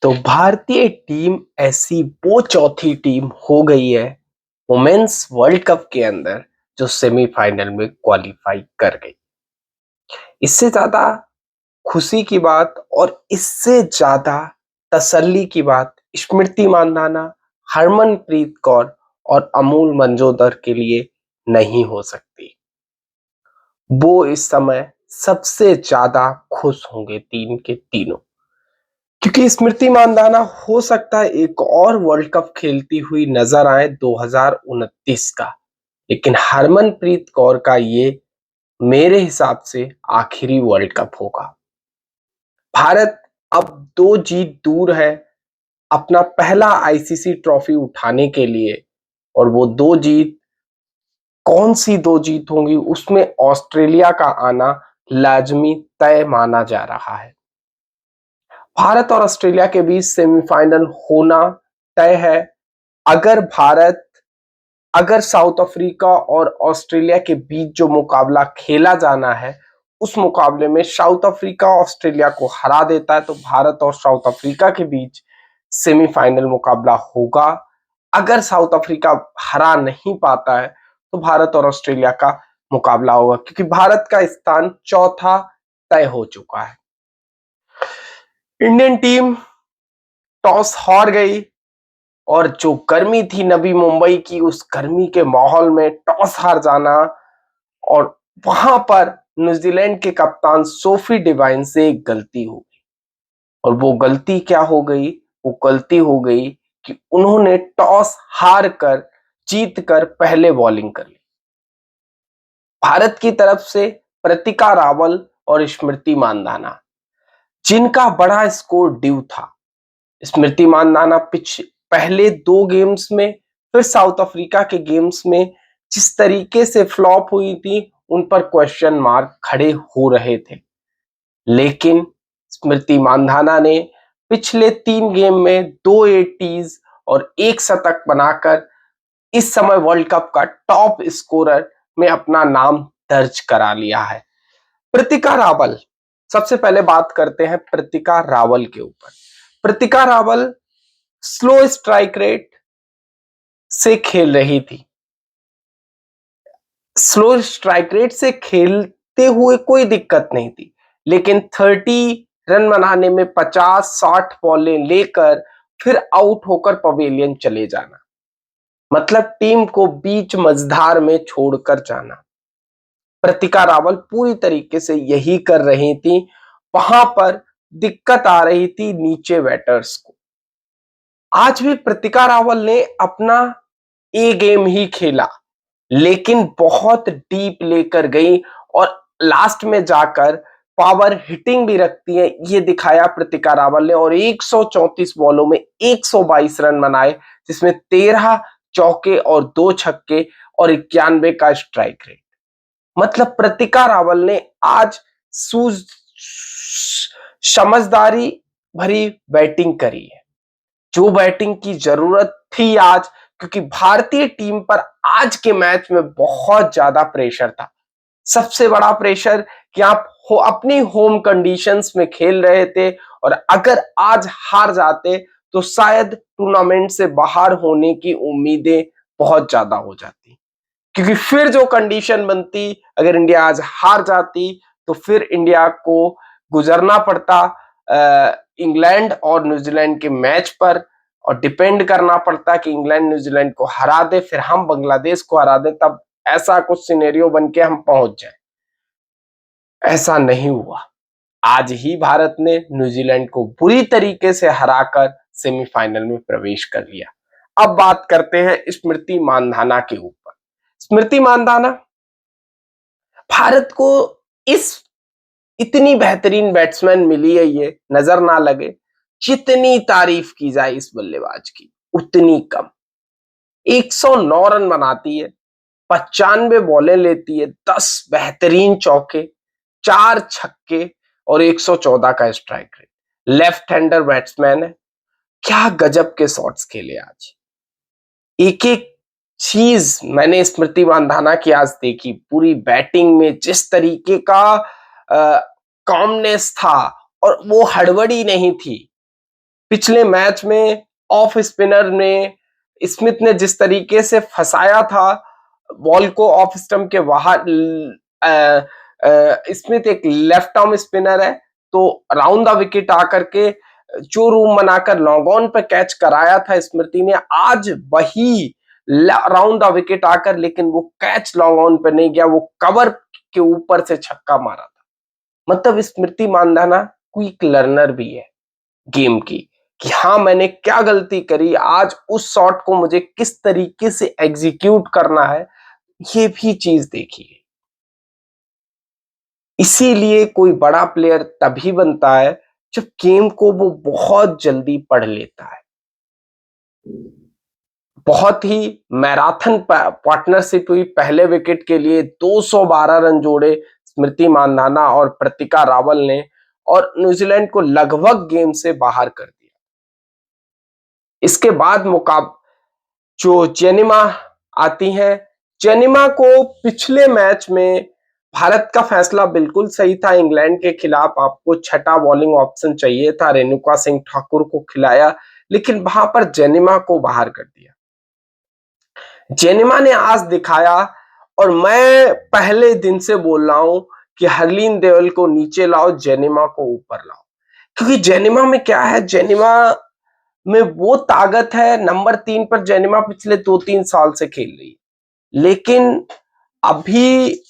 तो भारतीय टीम ऐसी वो चौथी टीम हो गई है वुमेन्स वर्ल्ड कप के अंदर जो सेमीफाइनल में क्वालिफाई कर गई। इससे ज्यादा खुशी की बात और इससे ज्यादा तसल्ली की बात स्मृति मानधना, हरमनप्रीत कौर और अमूल मंजोदर के लिए नहीं हो सकती। वो इस समय सबसे ज्यादा खुश होंगे तीन के तीनों, क्योंकि स्मृति मानधना हो सकता है एक और वर्ल्ड कप खेलती हुई नजर आए 2029 का, लेकिन हरमनप्रीत कौर का ये मेरे हिसाब से आखिरी वर्ल्ड कप होगा। भारत अब 2 जीत दूर है अपना पहला आईसीसी ट्रॉफी उठाने के लिए, और वो 2 जीत कौन सी 2 जीत होंगी उसमें ऑस्ट्रेलिया का आना लाजमी तय माना जा रहा है। भारत और ऑस्ट्रेलिया के बीच सेमीफाइनल होना तय है। अगर भारत अगर साउथ अफ्रीका और ऑस्ट्रेलिया के बीच जो मुकाबला खेला जाना है उस मुकाबले में साउथ अफ्रीका ऑस्ट्रेलिया को हरा देता है तो भारत और साउथ अफ्रीका के बीच सेमीफाइनल मुकाबला होगा। अगर साउथ अफ्रीका हरा नहीं पाता है तो भारत और ऑस्ट्रेलिया का मुकाबला होगा, क्योंकि भारत का स्थान चौथा तय हो चुका है। इंडियन टीम टॉस हार गई और जो गर्मी थी नवी मुंबई की, उस गर्मी के माहौल में टॉस हार जाना, और वहां पर न्यूजीलैंड के कप्तान सोफी डिवाइन से एक गलती हो गई। और वो गलती क्या हो गई? वो गलती हो गई कि उन्होंने टॉस हार कर जीत कर पहले बॉलिंग कर ली। भारत की तरफ से प्रतिका रावल और स्मृति मानधना, जिनका बड़ा स्कोर ड्यू था। स्मृति मानधना पहले 2 गेम्स में, फिर साउथ अफ्रीका के गेम्स में जिस तरीके से फ्लॉप हुई थी उन पर क्वेश्चन मार्क खड़े हो रहे थे, लेकिन स्मृति मानधना ने पिछले 3 गेम में 2 80s और 1 शतक बनाकर इस समय वर्ल्ड कप का टॉप स्कोरर में अपना नाम दर्ज करा लिया है। प्रतिका रावल, सबसे पहले बात करते हैं प्रतिका रावल के ऊपर। प्रतिका रावल स्लो स्ट्राइक रेट से खेल रही थी। स्लो स्ट्राइक रेट से खेलते हुए कोई दिक्कत नहीं थी, लेकिन 30 रन बनाने में 50-60 बॉलें लेकर फिर आउट होकर पवेलियन चले जाना, मतलब टीम को बीच मझधार में छोड़कर जाना। प्रतिका रावल पूरी तरीके से यही कर रही थी। वहां पर दिक्कत आ रही थी नीचे बैटर्स को। आज भी प्रतिका रावल ने अपना ए गेम ही खेला, लेकिन बहुत डीप लेकर गई और लास्ट में जाकर पावर हिटिंग भी रखती है ये दिखाया प्रतिका रावल ने, और 134 बॉलों में 122 रन बनाए, जिसमें 13 चौके और 2 छक्के और 91 का स्ट्राइक रेट। मतलब प्रतिका रावल ने आज समझदारी भरी बैटिंग करी है, जो बैटिंग की जरूरत थी आज, क्योंकि भारतीय टीम पर आज के मैच में बहुत ज्यादा प्रेशर था। सबसे बड़ा प्रेशर कि आप अपनी होम कंडीशंस में खेल रहे थे, और अगर आज हार जाते तो शायद टूर्नामेंट से बाहर होने की उम्मीदें बहुत ज्यादा हो जाती, क्योंकि फिर जो कंडीशन बनती, अगर इंडिया आज हार जाती तो फिर इंडिया को गुजरना पड़ता इंग्लैंड और न्यूजीलैंड के मैच पर, और डिपेंड करना पड़ता कि इंग्लैंड न्यूजीलैंड को हरा दे फिर हम बांग्लादेश को हरा दे, तब ऐसा कुछ सिनेरियो बन के हम पहुंच जाए। ऐसा नहीं हुआ। आज ही भारत ने न्यूजीलैंड को बुरी तरीके से हराकर सेमीफाइनल में प्रवेश कर लिया। अब बात करते हैं स्मृति मानधना के ऊपर। स्मृति मानधना भारत को इस इतनी बेहतरीन बैट्समैन मिली है, ये नजर ना लगे, जितनी तारीफ की जाए इस बल्लेबाज की उतनी कम। 109 रन बनाती है, 95 बॉलें लेती है, 10 बेहतरीन चौके, 4 छक्के और 114 का strike rate. Left hander batsman है। क्या गजब के शॉट्स खेले आज। एक एक चीज मैंने स्मृति मानधना की आज देखी। पूरी बैटिंग में जिस तरीके का कॉमनेस था, और वो हड़बड़ी नहीं थी। पिछले मैच में ऑफ स्पिनर ने स्मिथ ने जिस तरीके से फंसाया था बॉल को ऑफ स्टंप के बाहर, स्मिथ एक लेफ्ट आर्म स्पिनर है, तो राउंड द विकेट आकर के जो रूम बनाकर लॉन्ग ऑन पे कैच कराया था स्मृति ने, आज वही राउंड द विकेट आकर, लेकिन वो कैच लॉन्ग ऑन पे नहीं गया, वो कवर के ऊपर से छक्का मारा था। मतलब स्मृति मानधना क्विक लर्नर भी है गेम की, कि हाँ मैंने क्या गलती करी, आज उस शॉट को मुझे किस तरीके से एग्जीक्यूट करना है, ये भी चीज देखिए। इसीलिए कोई बड़ा प्लेयर तभी बनता है जब गेम को वो बहुत जल्दी पढ़ लेता है। बहुत ही मैराथन पार्टनरशिप हुई, पहले विकेट के लिए 212 रन जोड़े स्मृति मानधना और प्रतिका रावल ने, और न्यूजीलैंड को लगभग गेम से बाहर कर दिया। इसके बाद जो जेनिमा आती हैं, जेनिमा को पिछले मैच में भारत का फैसला बिल्कुल सही था, इंग्लैंड के खिलाफ आपको छठा बॉलिंग ऑप्शन चाहिए था, रेणुका सिंह ठाकुर को खिलाया, लेकिन वहां पर जेनिमा को बाहर कर दिया। जेनिमा ने आज दिखाया, और मैं पहले दिन से बोल रहा हूं कि हरलीन देवल को नीचे लाओ, जेनिमा को ऊपर लाओ, क्योंकि जेनिमा में क्या है, जेनिमा में वो ताकत है। नंबर 3 पर जेनिमा पिछले 2-3 साल से खेल रही है, लेकिन अभी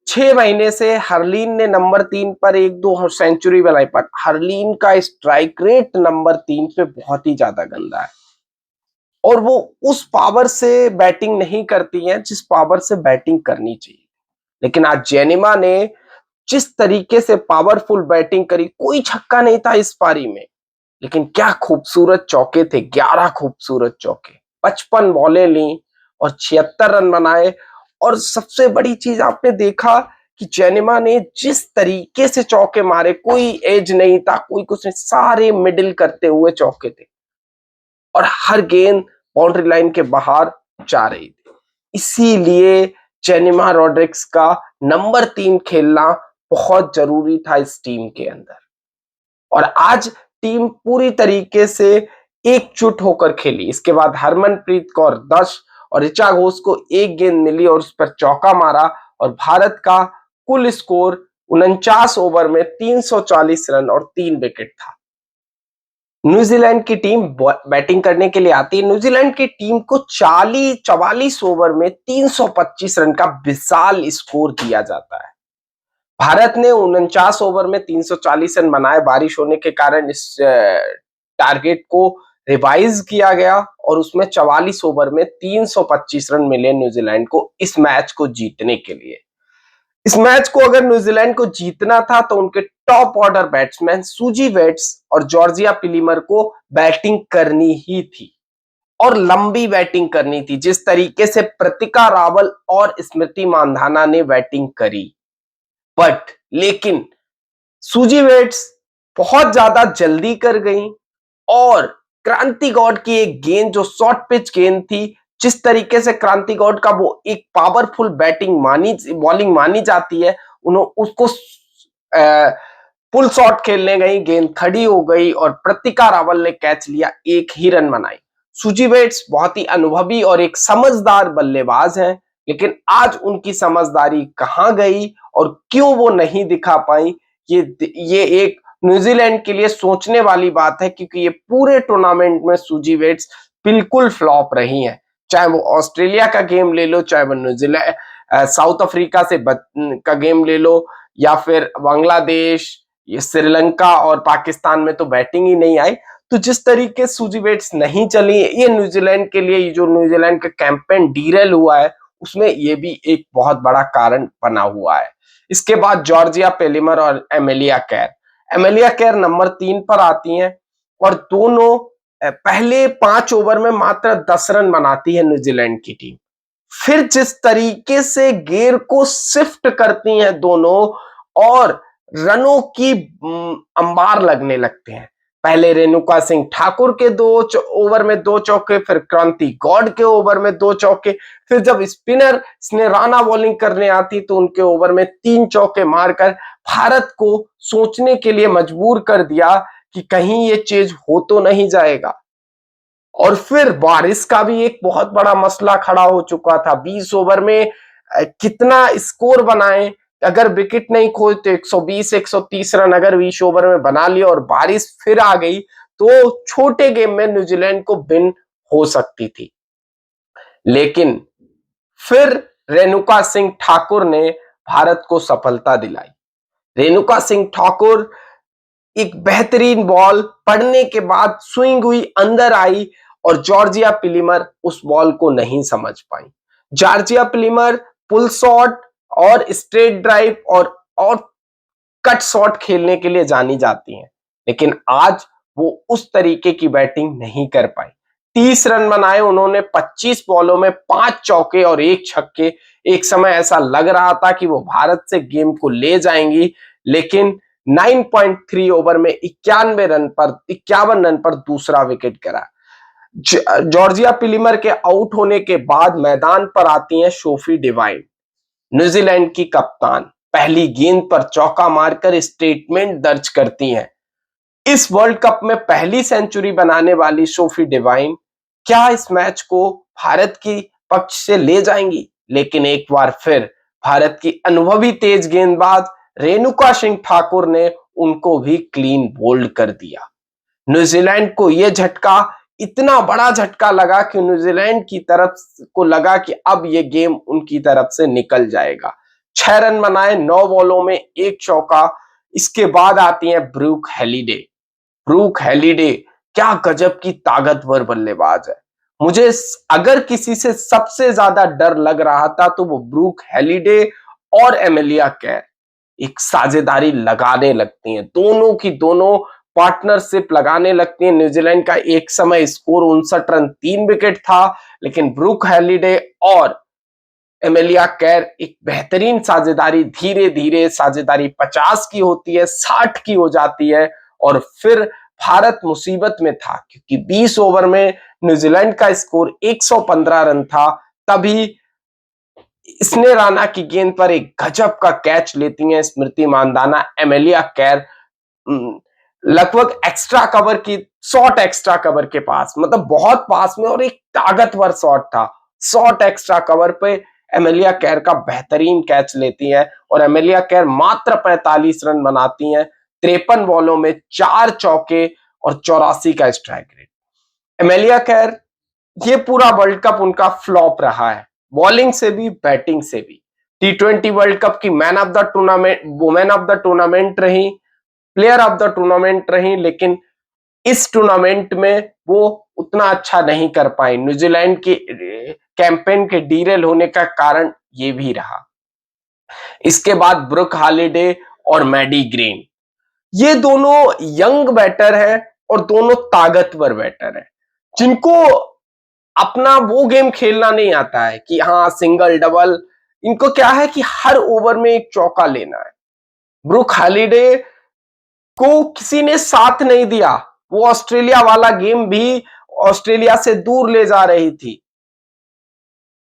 6 महीने से हरलीन ने नंबर 3 पर 1-2 सेंचुरी बनाई, पर हरलीन का स्ट्राइक रेट नंबर 3 पे बहुत ही ज्यादा गंदा है, और वो उस पावर से बैटिंग नहीं करती हैं जिस पावर से बैटिंग करनी चाहिए। लेकिन आज जेनिमा ने जिस तरीके से पावरफुल बैटिंग करी, कोई छक्का नहीं था इस पारी में, लेकिन क्या खूबसूरत चौके थे, 11 खूबसूरत चौके, 55 बॉलें ली और 76 रन बनाए। और सबसे बड़ी चीज आपने देखा कि जेनिमा ने जिस तरीके से चौके मारे, कोई एज नहीं था, कोई कुछ नहीं, सारे मिडिल करते हुए चौके थे, और हर गेंद बाउंड्री लाइन के बाहर जा रही थी। इसीलिए जेनिमा रॉड्रिक्स का नंबर 3 खेलना बहुत जरूरी था इस टीम के अंदर, और आज टीम पूरी तरीके से एकजुट होकर खेली। इसके बाद हरमनप्रीत कौर 10 और ऋचा घोष को 1 गेंद मिली और उस पर चौका मारा, और भारत का कुल स्कोर 49 ओवर में 340 रन और 3 विकेट था। न्यूजीलैंड की टीम बैटिंग करने के लिए आती है। न्यूजीलैंड की टीम को 44 ओवर में 325 रन का विशाल स्कोर दिया जाता है। भारत ने 49 ओवर में 340 रन बनाए, बारिश होने के कारण इस टारगेट को रिवाइज किया गया, और उसमें 44 ओवर में 325 रन मिले न्यूजीलैंड को इस मैच को जीतने के लिए। इस मैच को अगर न्यूजीलैंड को जीतना था तो उनके टॉप ऑर्डर बैट्समैन सुजी वेट्स और जॉर्जिया पिलीमर को बैटिंग करनी ही थी, और लंबी बैटिंग करनी थी, जिस तरीके से प्रतिका रावल और स्मृति मानधना ने बैटिंग करी। लेकिन सुजी वेट्स बहुत ज्यादा जल्दी कर गई, और क्रांति गौड की एक गेंद जो शॉर्ट पिच गेंद थी, जिस तरीके से क्रांति गौड का वो एक पावरफुल बॉलिंग मानी जाती है, उन्होंने उसको फुल शॉट खेलने गई, गेंद खड़ी हो गई और प्रतिका रावल ने कैच लिया, 1 ही रन बनाई। सुजी वेट्स बहुत ही अनुभवी और एक समझदार बल्लेबाज हैं, लेकिन आज उनकी समझदारी कहां गई और क्यों वो नहीं दिखा पाई, ये एक न्यूजीलैंड के लिए सोचने वाली बात है, क्योंकि ये पूरे टूर्नामेंट में सुजी वेट्स बिल्कुल फ्लॉप रही हैं। चाहे वो ऑस्ट्रेलिया का गेम ले लो, चाहे वो न्यूजीलैंड साउथ अफ्रीका से का गेम ले लो, या फिर बांग्लादेश, ये श्रीलंका और पाकिस्तान में तो बैटिंग ही नहीं आई। तो जिस तरीके सुजी वेट्स नहीं चली, ये न्यूजीलैंड के लिए, जो न्यूजीलैंड का कैंपेन डीरेल हुआ है, उसमें ये भी एक बहुत बड़ा कारण बना हुआ है। इसके बाद जॉर्जिया पेलिमर और एमेलिया कैर नंबर 3 पर आती हैं, और दोनों पहले 5 ओवर में मात्र 10 रन बनाती है न्यूजीलैंड की टीम। फिर जिस तरीके से गेर को शिफ्ट करती हैं दोनों, और रनों की अंबार लगने लगते हैं, पहले रेणुका सिंह ठाकुर के ओवर में 2 चौके, फिर क्रांति गौड़ के ओवर में 2 चौके, फिर जब स्पिनर स्नेह बॉलिंग करने आती तो उनके ओवर में 3 चौके मारकर भारत को सोचने के लिए मजबूर कर दिया कि कहीं ये चीज हो तो नहीं जाएगा। और फिर बारिश का भी एक बहुत बड़ा मसला खड़ा हो चुका था। 20 ओवर में कितना स्कोर बनाए, अगर विकेट नहीं खोए तो 120-130 रन अगर 20 ओवर में बना लिया और बारिश फिर आ गई तो छोटे गेम में न्यूजीलैंड को विन हो सकती थी। लेकिन फिर रेणुका सिंह ठाकुर ने भारत को सफलता दिलाई। रेणुका सिंह ठाकुर एक बेहतरीन बॉल पड़ने के बाद स्विंग हुई, अंदर आई और जॉर्जिया पिलिमर उस बॉल को नहीं समझ पाई। जॉर्जिया पिलिमर पुल शॉट और स्ट्रेट ड्राइव और कट शॉट खेलने के लिए जानी जाती हैं, लेकिन आज वो उस तरीके की बैटिंग नहीं कर पाई। 30 रन बनाए उन्होंने 25 बॉलों में, 5 चौके और 1 छक्के। एक समय ऐसा लग रहा था कि वो भारत से गेम को ले जाएंगी, लेकिन 9.3 ओवर में 51 रन पर दूसरा विकेट गिरा। जॉर्जिया पिलिमर के आउट होने के बाद मैदान पर आती हैं सोफी डिवाइन, न्यूजीलैंड की कप्तान। पहली गेंद पर चौका मारकर स्टेटमेंट दर्ज करती हैं। इस वर्ल्ड कप में पहली सेंचुरी बनाने वाली सोफी डिवाइन क्या इस मैच को भारत की पक्ष से ले जाएंगी? लेकिन एक बार फिर भारत की अनुभवी तेज गेंदबाज रेणुका सिंह ठाकुर ने उनको भी क्लीन बोल्ड कर दिया। न्यूजीलैंड को यह झटका, इतना बड़ा झटका लगा कि न्यूजीलैंड की तरफ को लगा कि अब यह गेम उनकी तरफ से निकल जाएगा। 6 रन बनाए 9 बॉलों में 1 चौका। इसके बाद आती हैं ब्रूक हैलिडे। ब्रूक हैलिडे क्या गजब की ताकतवर बल्लेबाज है। मुझे अगर किसी से सबसे ज्यादा डर लग रहा था तो वो ब्रूक हैलिडे और एमेलिया कैर एक साझेदारी लगाने लगती हैं, दोनों की दोनों पार्टनरशिप लगाने लगती हैं। न्यूजीलैंड का एक समय स्कोर 59 रन 3 विकेट था, लेकिन ब्रूक हैलिडे और एमेलिया कैर एक बेहतरीन साझेदारी, धीरे धीरे साझेदारी 50 की होती है, 60 की हो जाती है और फिर भारत मुसीबत में था क्योंकि 20 ओवर में न्यूजीलैंड का स्कोर 115 रन था। तभी स्नेह राणा की गेंद पर एक गजब का कैच लेती हैं स्मृति मानधाना। एमेलिया कैर लगभग एक्स्ट्रा कवर की, शॉट एक्स्ट्रा कवर के पास, मतलब बहुत पास में, और एक ताकतवर शॉट था। शॉट एक्स्ट्रा कवर पे एमेलिया कैर का बेहतरीन कैच लेती है और एमेलिया कैर मात्र 45 रन बनाती हैं 53 बॉलों में, 4 चौके और 84 का स्ट्राइक रेट। एमेलिया कैर ये पूरा वर्ल्ड कप उनका फ्लॉप रहा है, बॉलिंग से भी बैटिंग से भी। T20 वर्ल्ड कप की man of the tournament, women of the tournament रही, प्लेयर ऑफ द टूर्नामेंट रही, लेकिन इस टूर्नामेंट में वो उतना अच्छा नहीं कर पाई। न्यूजीलैंड के कैंपेन के डीरेल होने का कारण ये भी रहा। इसके बाद ब्रूक हॉलिडे और मैडी ग्रीन, ये दोनों यंग बैटर हैं और दोनों ताकतवर बैटर हैं जिनको अपना वो गेम खेलना नहीं आता है कि हाँ सिंगल डबल। इनको क्या है कि हर ओवर में एक चौका लेना है। ब्रूक हॉलिडे को किसी ने साथ नहीं दिया, वो ऑस्ट्रेलिया वाला गेम भी ऑस्ट्रेलिया से दूर ले जा रही थी।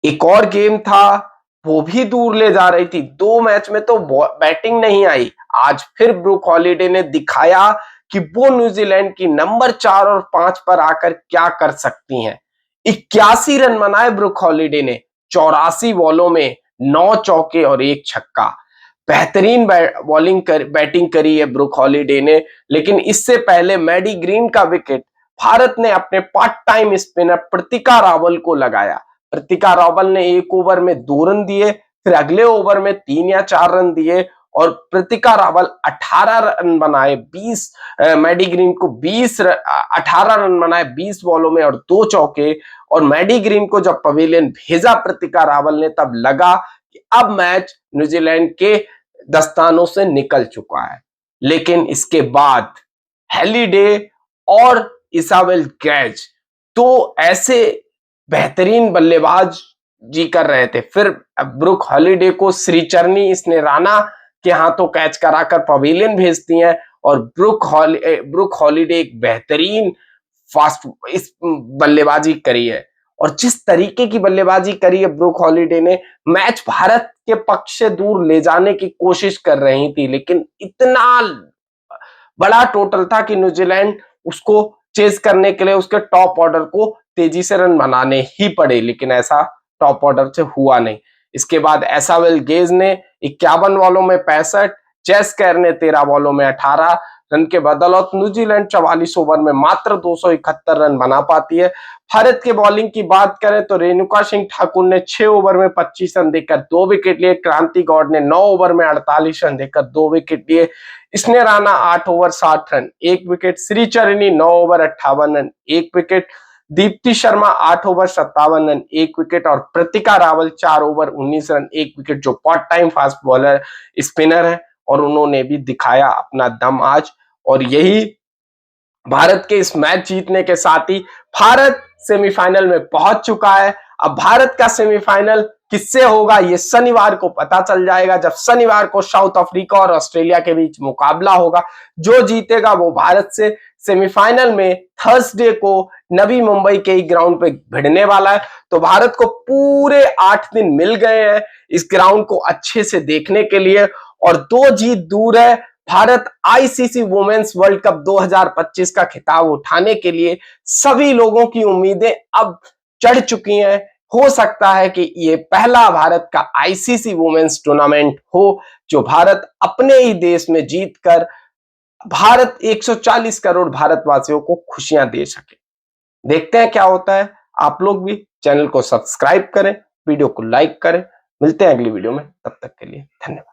एक और गेम था वो भी दूर ले जा रही थी। 2 मैच में तो बैटिंग नहीं आई। आज फिर ब्रूक हॉलिडे ने दिखाया कि वो न्यूजीलैंड की नंबर 4 और 5 पर आकर क्या कर सकती हैं। 81 रन बनाए ब्रूक हॉलिडे ने 84 बॉलों में, 9 चौके और 1 छक्का। बेहतरीन बैटिंग करी है ब्रूक हॉलिडे ने। लेकिन इससे पहले मैडी ग्रीन का विकेट भारत ने अपने पार्ट टाइम स्पिनर प्रतिका रावल को लगाया। प्रतिका रावल ने 1 ओवर में 2 रन दिए, फिर अगले ओवर में 3 या 4 रन दिए और प्रतिका रावल 18 रन बनाए। मैडी ग्रीन को 18 रन बनाए 20 बॉलों में और 2 चौके। और मैडी ग्रीन को जब पवेलियन भेजा प्रतिका रावल ने, तब लगा कि अब मैच न्यूजीलैंड के दस्तानों से निकल चुका है। लेकिन इसके बाद हैलिडे और इसाबेल कैच तो ऐसे बेहतरीन बल्लेबाज जी कर रहे थे। फिर ब्रूक हॉलिडे को श्रीचरणी स्नेह राणा के हाथों कैच कराकर पवेलियन भेजती हैं और ब्रुक हॉलिडे एक बेहतरीन फास्ट इस बल्लेबाजी करी है। और जिस तरीके की बल्लेबाजी करी है ब्रुक हॉलिडे ने, मैच भारत के पक्ष से दूर ले जाने की कोशिश कर रही थी, लेकिन इतना बड़ा टोटल था कि न्यूजीलैंड उसको चेस करने के लिए उसके टॉप ऑर्डर को तेजी से रन बनाने ही पड़े, लेकिन ऐसा टॉप ऑर्डर से हुआ नहीं। इसके बाद एसावेल गेज ने 51 बॉलों में 65, चेस कैर ने 13 बॉलों में 18 रन के बदौलत न्यूजीलैंड 44 ओवर में मात्र 271 रन बना पाती है। भारत के बॉलिंग की बात करें तो रेणुका सिंह ठाकुर ने 6 ओवर में 25 रन देकर 2 विकेट लिए, क्रांति गौड़ ने 9 ओवर में 48 रन देकर 2 विकेट लिए, Sneh Rana 8 over 60 run 1 wicket, Shree Charani 9 over 58 run 1 wicket, Deepti Sharma 8 over 57 run 1 wicket और Pratika Rawal 4 over 19 run 1 wicket, जो part time fast bowler spinner है और उन्होंने भी दिखाया अपना दम आज। और यही भारत के इस मैच जीतने के साथ ही भारत सेमीफाइनल में पहुंच चुका है। अब भारत का सेमीफाइनल किससे होगा ये शनिवार को पता चल जाएगा, जब शनिवार को साउथ अफ्रीका और ऑस्ट्रेलिया के बीच मुकाबला होगा। जो जीतेगा वो भारत से सेमीफाइनल में थर्सडे को नवी मुंबई के ग्राउंड पे भिड़ने वाला है। तो भारत को पूरे 8 दिन मिल गए हैं इस ग्राउंड को अच्छे से देखने के लिए, और 2 जीत दूर है Bharat ICC women's world cup 2025 का खिताब उठाने के लिए। सभी लोगों की उम्मीदें अब चढ़ चुकी हैं। हो सकता है कि ये पहला भारत का आईसीसी वुमेन्स टूर्नामेंट हो जो भारत अपने ही देश में जीतकर भारत 140 करोड़ भारतवासियों को खुशियां दे सके। देखते हैं क्या होता है। आप लोग भी चैनल को सब्सक्राइब करें, वीडियो को लाइक करें। मिलते हैं अगली वीडियो में, तब तक के लिए धन्यवाद।